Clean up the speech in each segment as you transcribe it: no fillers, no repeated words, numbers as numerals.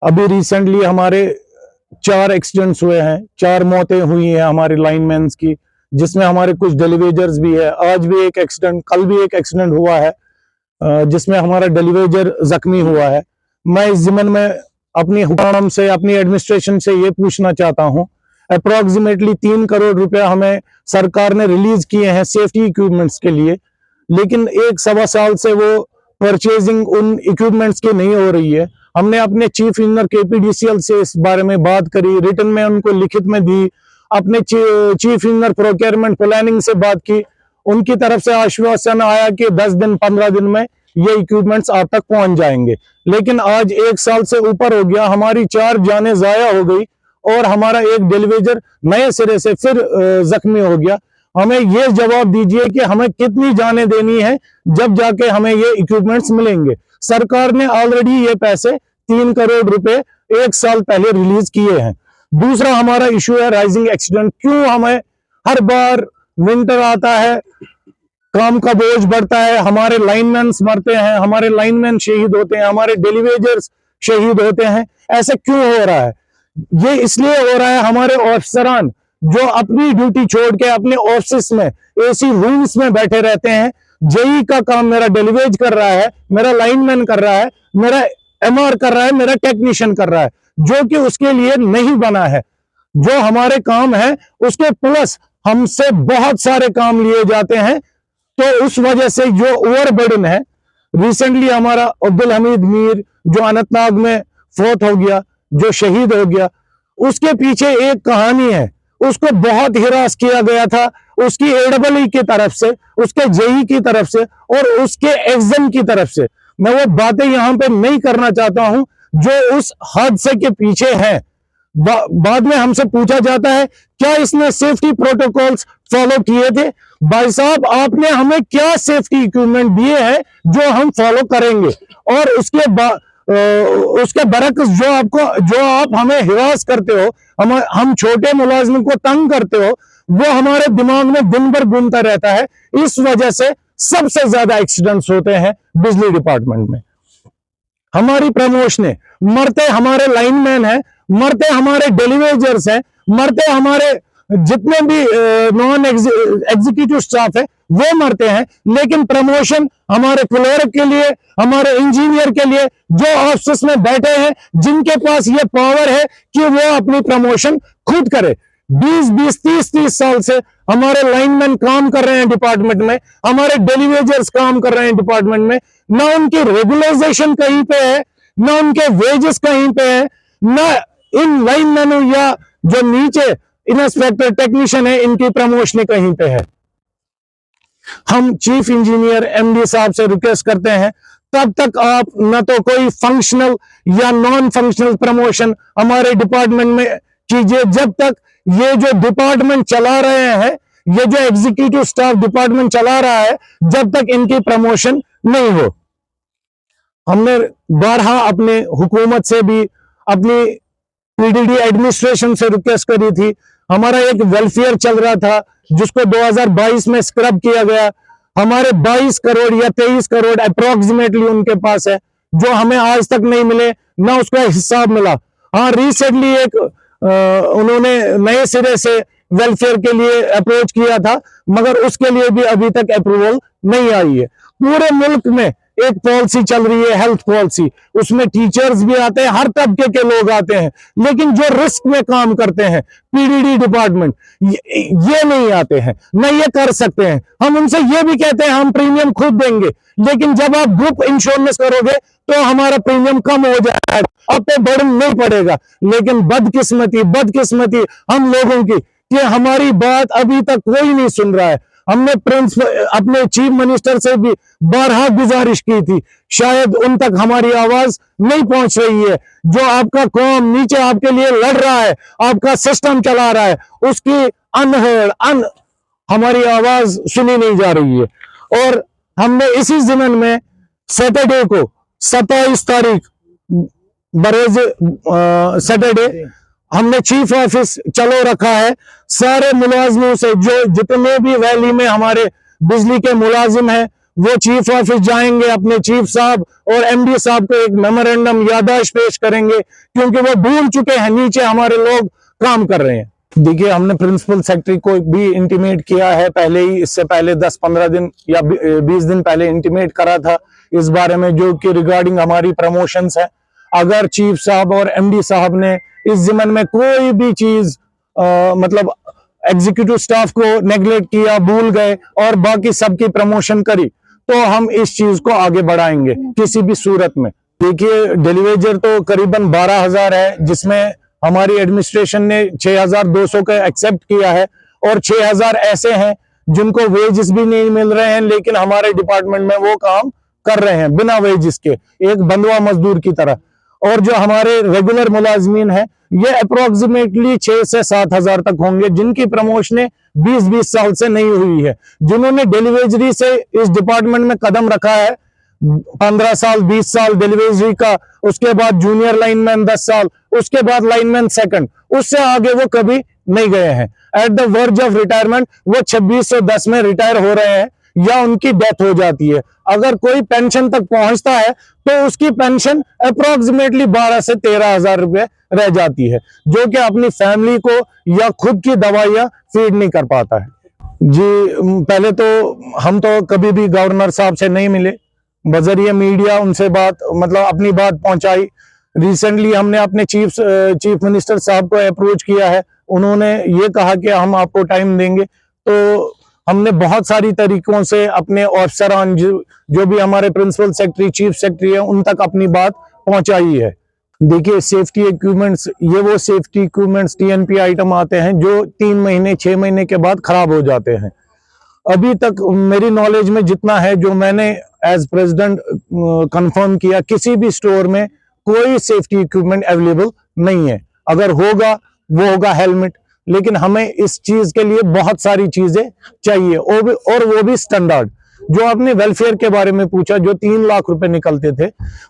अभी रिसेंटली हमारे 4 एक्सीडेंट्स हुए हैं, 4 मौतें हुई हैं हमारे लाइनमैन्स की, जिसमें हमारे कुछ डेलीवेजर्स भी है। आज भी एक एक्सीडेंट, कल भी एक एक्सीडेंट हुआ है जिसमें हमारा डेलीवेजर जख्मी हुआ है। मैं इस ज़िमन में अपनी हुकाम से, अपनी एडमिनिस्ट्रेशन से ये पूछना चाहता हूँ, अप्रोक्सीमेटली 3 करोड़ रुपया हमें सरकार ने रिलीज किए हैं सेफ्टी इक्विपमेंट्स के लिए, लेकिन 1-1.25 साल से वो परचेजिंग उन इक्विपमेंट्स की नहीं हो रही है। हमने अपने चीफ इंजीनियर केपीडीसीएल से इस बारे में बात करी, रिटन में उनको लिखित में दी, अपने चीफ इंजीनियर प्रोक्योरमेंट प्लानिंग से बात की। उनकी तरफ से आश्वासन आया कि 10 दिन 15 दिन में ये इक्विपमेंट्स आप तक पहुंच जाएंगे, लेकिन आज 1 साल से ऊपर हो गया, हमारी 4 जानें जाया हो गई और हमारा एक डेलीवेजर नए सिरे से फिर जख्मी हो गया। हमें ये जवाब दीजिए कि हमें कितनी जानें देनी है जब जाके हमें ये इक्विपमेंट्स मिलेंगे। सरकार ने ऑलरेडी ये पैसे 3 करोड़ रुपए 1 साल पहले रिलीज किए हैं। दूसरा हमारा इशू है राइजिंग एक्सीडेंट। क्यों हमें हर बार विंटर आता है, काम का बोझ बढ़ता है, हमारे लाइनमैन मरते हैं, हमारे लाइनमैन शहीद होते हैं, हमारे डेलीवेजर्स शहीद होते हैं, ऐसा क्यों हो रहा है? ये इसलिए हो रहा है, हमारे ऑफिसरान जो अपनी ड्यूटी छोड़ के अपने ऑफिस में एसी रूम्स में बैठे रहते हैं, जेई का काम मेरा डेलीवेज कर रहा है, मेरा लाइनमैन कर रहा है, मेरा एमआर कर रहा है, मेरा टेक्नीशियन कर रहा है, जो कि उसके लिए नहीं बना है। जो हमारे काम है उसके प्लस हमसे बहुत सारे काम लिए जाते हैं, तो उस वजह से जो ओवरबर्डन है। रिसेंटली हमारा अब्दुल हमीद मीर जो अनंतनाग में फौत हो गया, जो शहीद हो गया, उसके पीछे एक कहानी है। उसको बहुत हिरास किया गया था उसकी एडबलई की तरफ से, उसके जेई की तरफ से और उसके एग्जाम की तरफ से। मैं वो बातें यहां पे नहीं करना चाहता हूं जो उस हादसे के पीछे हैं। बाद में हमसे पूछा जाता है क्या इसने सेफ्टी प्रोटोकॉल्स फॉलो किए थे? भाई साहब, आपने हमें क्या सेफ्टी इक्विपमेंट दिए हैं जो हम फॉलो करेंगे? और उसके बरक्स जो आप हमें हिरास करते हो, हम छोटे मुलाजिम को तंग करते हो, वो हमारे दिमाग में दिन भर घूमता रहता है। इस वजह से सबसे ज्यादा एक्सीडेंट्स होते हैं बिजली डिपार्टमेंट में। हमारी प्रमोशनें, मरते हमारे लाइनमैन हैं, मरते हमारे डेलीवेजर्स हैं, मरते हमारे जितने भी नॉन एग्जीक्यूटिव स्टाफ है वो मरते हैं, लेकिन प्रमोशन हमारे क्लर्क के लिए, हमारे इंजीनियर के लिए जो ऑफिस में बैठे हैं, जिनके पास ये पावर है कि वो अपनी प्रमोशन खुद करे। 20-20, 30-30 साल से हमारे लाइनमैन काम कर रहे हैं डिपार्टमेंट में, हमारे डेलीवेजर्स काम कर रहे हैं डिपार्टमेंट में। ना उनकी रेगुलराइजेशन कहीं पे है, ना उनके वेजेस कहीं पे है, ना इन लाइनमैनों या जो नीचे इंस्पेक्टर टेक्नीशियन है इनकी प्रमोशन कहीं पे है। हम चीफ इंजीनियर एमडी साहब से रिक्वेस्ट करते हैं, तब तक आप न तो कोई फंक्शनल या नॉन फंक्शनल प्रमोशन हमारे डिपार्टमेंट में कीजिए, जब तक ये जो डिपार्टमेंट चला रहे हैं, ये जो एग्जीक्यूटिव स्टाफ डिपार्टमेंट चला रहा है, जब तक इनकी प्रमोशन नहीं हो। हमने बारहा अपने हुकूमत से भी, अपनी पीडीडी एडमिनिस्ट्रेशन से रिक्वेस्ट करी थी। हमारा एक वेलफेयर चल रहा था जिसको 2022 में स्क्रब किया गया। हमारे 22 करोड़ या 23 करोड़ अप्रोक्सीमेटली उनके पास है, जो हमें आज तक नहीं मिले, ना उसका हिसाब मिला। हाँ, रिसेंटली एक उन्होंने नए सिरे से वेलफेयर के लिए अप्रोच किया था, मगर उसके लिए भी अभी तक अप्रूवल नहीं आई है। पूरे मुल्क में एक पॉलिसी चल रही है, हेल्थ पॉलिसी, उसमें टीचर्स भी आते हैं, हर तबके के लोग आते हैं, लेकिन जो रिस्क में काम करते हैं पीडीडी डिपार्टमेंट, ये नहीं आते हैं, न ये कर सकते हैं। हम उनसे ये भी कहते हैं हम प्रीमियम खुद देंगे, लेकिन जब आप ग्रुप इंश्योरेंस करोगे तो हमारा प्रीमियम कम हो जाएगा, अब पे बर्डन नहीं पड़ेगा। लेकिन बदकिस्मती हम लोगों की कि हमारी बात अभी तक कोई नहीं सुन रहा है। हमने अपने चीफ मिनिस्टर से भी बारहा गुजारिश की थी, शायद उन तक हमारी आवाज नहीं पहुंच रही है। जो आपका कौम नीचे आपके लिए लड़ रहा है, आपका सिस्टम चला रहा है, उसकी हमारी आवाज सुनी नहीं जा रही है। और हमने इसी ज़िमन में सैटरडे को 27 तारीख बरोज सैटरडे हमने चीफ ऑफिस चलो रखा है। सारे मुलाजिमों से, जो जितने भी वैली में हमारे बिजली के मुलाजिम हैं, वो चीफ ऑफिस जाएंगे, अपने चीफ साहब और एमडी साहब को एक मेमोरेंडम याददाश्त पेश करेंगे, क्योंकि वो भूल चुके हैं नीचे हमारे लोग काम कर रहे हैं। देखिए, हमने प्रिंसिपल सेक्रेटरी को भी इंटीमेट किया है पहले ही, इससे पहले 10-15 दिन या 20 दिन पहले इंटीमेट करा था इस बारे में, जो कि रिगार्डिंग हमारी प्रमोशंस है। अगर चीफ साहब और एमडी साहब ने इस जिमन में कोई भी चीज मतलब एग्जीक्यूटिव स्टाफ को नेग्लेक्ट किया, भूल गए और बाकी सबकी प्रमोशन करी, तो हम इस चीज को आगे बढ़ाएंगे किसी भी सूरत में। देखिए, डेलीवेजर तो करीबन 12,000 है, जिसमें हमारी एडमिनिस्ट्रेशन ने 6,200 का एक्सेप्ट किया है, और 6,000 ऐसे हैं जिनको वेजेस भी नहीं मिल रहे हैं, लेकिन हमारे डिपार्टमेंट में वो काम कर रहे हैं बिना वेजेस के, एक बंधुआ मजदूर की तरह। और जो हमारे रेगुलर मुलाजमीन है, ये अप्रोक्सीमेटली 6 से 7,000 तक होंगे, जिनकी प्रमोशनें 20-20 साल से नहीं हुई है, जिन्होंने डेलीवेजरी से इस डिपार्टमेंट में कदम रखा है 15 साल 20 साल डेलीवेजरी का, उसके बाद जूनियर लाइनमैन 10 साल, उसके बाद लाइनमैन सेकंड, उससे आगे वो कभी नहीं गए हैं। At the verge of retirement वो 2610 में रिटायर हो रहे हैं या उनकी डेथ हो जाती है। अगर कोई पेंशन तक पहुंचता है तो उसकी पेंशन अप्रोक्सीमेटली 12 से 13,000 रुपए रह जाती है, जो कि अपनी फैमिली को या खुद की दवाइयां फीड नहीं कर पाता है। जी, पहले तो हम तो कभी भी गवर्नर साहब से नहीं मिले, बजरिए मीडिया उनसे बात मतलब अपनी बात पहुंचाई। रिसेंटली हमने अपने चीफ मिनिस्टर साहब को अप्रोच किया है, उन्होंने ये कहा कि हम आपको टाइम देंगे। तो हमने बहुत सारी तरीकों से अपने अफसरान जो भी हमारे प्रिंसिपल सेक्रेटरी चीफ सेक्रेटरी है उन तक अपनी बात पहुंचाई है। देखिए, सेफ्टी इक्विपमेंट्स, ये वो सेफ्टी इक्विपमेंट्स टीएनपी आइटम आते हैं जो 3 महीने 6 महीने के बाद खराब हो जाते हैं। अभी तक मेरी नॉलेज में जितना है, जो मैंने एज प्रेसिडेंट कंफर्म किया, किसी भी स्टोर में कोई सेफ्टी इक्विपमेंट अवेलेबल नहीं है। अगर होगा वो होगा हेलमेट, लेकिन हमें इस चीज के लिए बहुत सारी चीजें चाहिए, और वो भी स्टैंडर्ड। जो आपने वेलफेयर के बारे में पूछा, जो 3 लाख रुपए निकलते थे,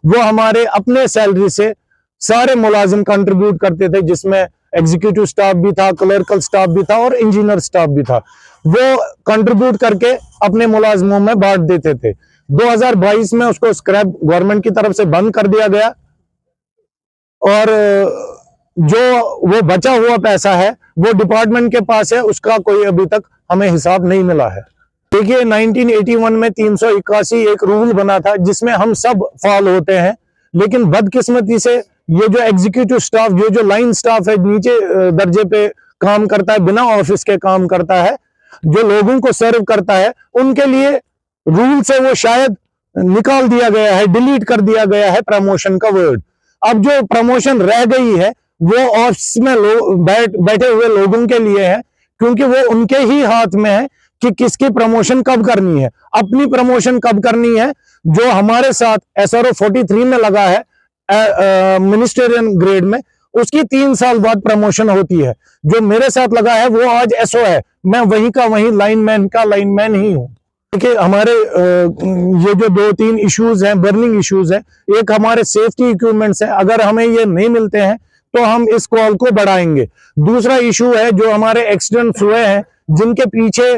वो हमारे अपने सैलरी से सारे मुलाजिम कंट्रीब्यूट करते थे, जिसमें एग्जीक्यूटिव स्टाफ भी था, क्लर्कल स्टाफ भी था और इंजीनियर स्टाफ भी था। वो कंट्रीब्यूट करके अपने मुलाजिमों में बांट देते थे। 2022 में उसको स्क्रैप गवर्नमेंट की तरफ से बंद कर दिया गया, और जो वो बचा हुआ पैसा है वो डिपार्टमेंट के पास है, उसका कोई अभी तक हमें हिसाब नहीं मिला है। देखिए, 1981 में 381 एक रूल बना था जिसमें हम सब फॉल होते हैं, लेकिन बदकिस्मती से ये जो एग्जीक्यूटिव स्टाफ, जो लाइन स्टाफ है, नीचे दर्जे पे काम करता है, बिना ऑफिस के काम करता है, जो लोगों को सर्व करता है, उनके लिए रूल से वो शायद निकाल दिया गया है, डिलीट कर दिया गया है प्रमोशन का वर्ड। अब जो प्रमोशन रह गई है वो ऑफिस में बैठे हुए लोगों के लिए है, क्योंकि वो उनके ही हाथ में है कि किसकी प्रमोशन कब करनी है। अपनी प्रमोशन कब करनी है, जो हमारे साथ SRO 43 में लगा है मिनिस्टेरियल ग्रेड में, उसकी 3 साल बाद प्रमोशन होती है। जो मेरे साथ लगा है वो आज SO है, मैं वहीं का वहीं लाइनमैन का लाइनमैन ही हूँ। देखिए, हमारे ये जो 2-3 इश्यूज हैं, बर्निंग इश्यूज है, एक हमारे सेफ्टी इक्विपमेंट्स है, अगर हमें ये नहीं मिलते हैं तो हम इस कॉल को बढ़ाएंगे। दूसरा इशू है जो हमारे एक्सीडेंट्स हुए हैं, जिनके पीछे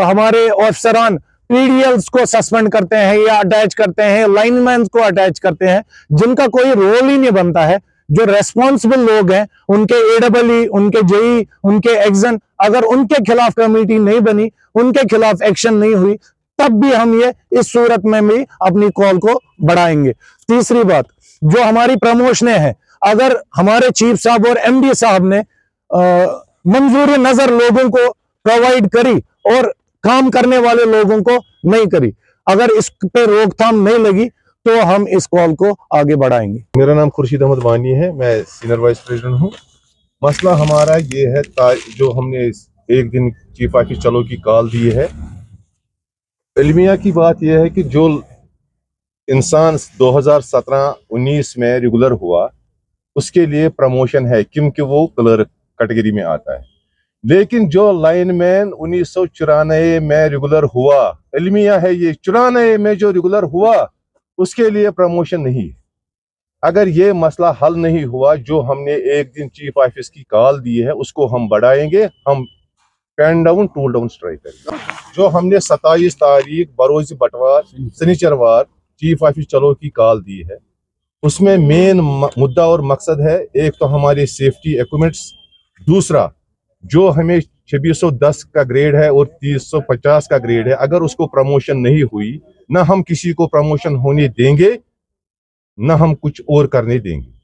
हमारे अफसरान PDLs को सस्पेंड करते हैं या अटैच करते हैं, लाइनमैन को अटैच करते हैं, जिनका कोई रोल ही नहीं बनता है। जो रेस्पॉन्सिबल लोग हैं, उनके AEE, उनके JE, उनके एग्जन, अगर उनके खिलाफ कमेटी नहीं बनी, उनके खिलाफ एक्शन नहीं हुई, तब भी हम ये इस सूरत में भी अपनी कॉल को बढ़ाएंगे। तीसरी बात, जो हमारी प्रमोशनें हैं, अगर हमारे चीफ साहब और MD साहब ने मंजूरी नजर लोगों को प्रोवाइड करी और काम करने वाले लोगों को नहीं करी, अगर इस पे रोकथाम नहीं लगी, तो हम इस कॉल को आगे बढ़ाएंगे। मेरा नाम खुर्शीद अहमद वानी है, मैं सीनियर वाइस प्रेसिडेंट हूँ। मसला हमारा ये है, जो हमने एक दिन चीफ ऑफिस चलो की कॉल दी है, इल्मिया की बात यह है कि जो इंसान 2017-19 में रेगुलर हुआ उसके लिए प्रमोशन है, क्योंकि वो क्लर्क कैटेगरी में आता है। लेकिन जो लाइनमैन 1994 में रेगुलर हुआ, इल्मिया है ये 94 में जो रेगुलर हुआ, उसके लिए प्रमोशन नहीं है। अगर ये मसला हल नहीं हुआ, जो हमने एक दिन चीफ ऑफिस की कॉल दी है, उसको हम बढ़ाएंगे। हम pen down tool down strike करेगा। जो हमने 27 तारीख बरोज बटवार शनिचरवार चीफ ऑफिस चलो की कॉल दी है, उसमें मेन मुद्दा और मकसद है, एक तो हमारे सेफ्टी इक्विपमेंट्स, दूसरा जो हमें 2610 का ग्रेड है और 350 का ग्रेड है, अगर उसको प्रमोशन नहीं हुई, ना हम किसी को प्रमोशन होने देंगे, ना हम कुछ और करने देंगे।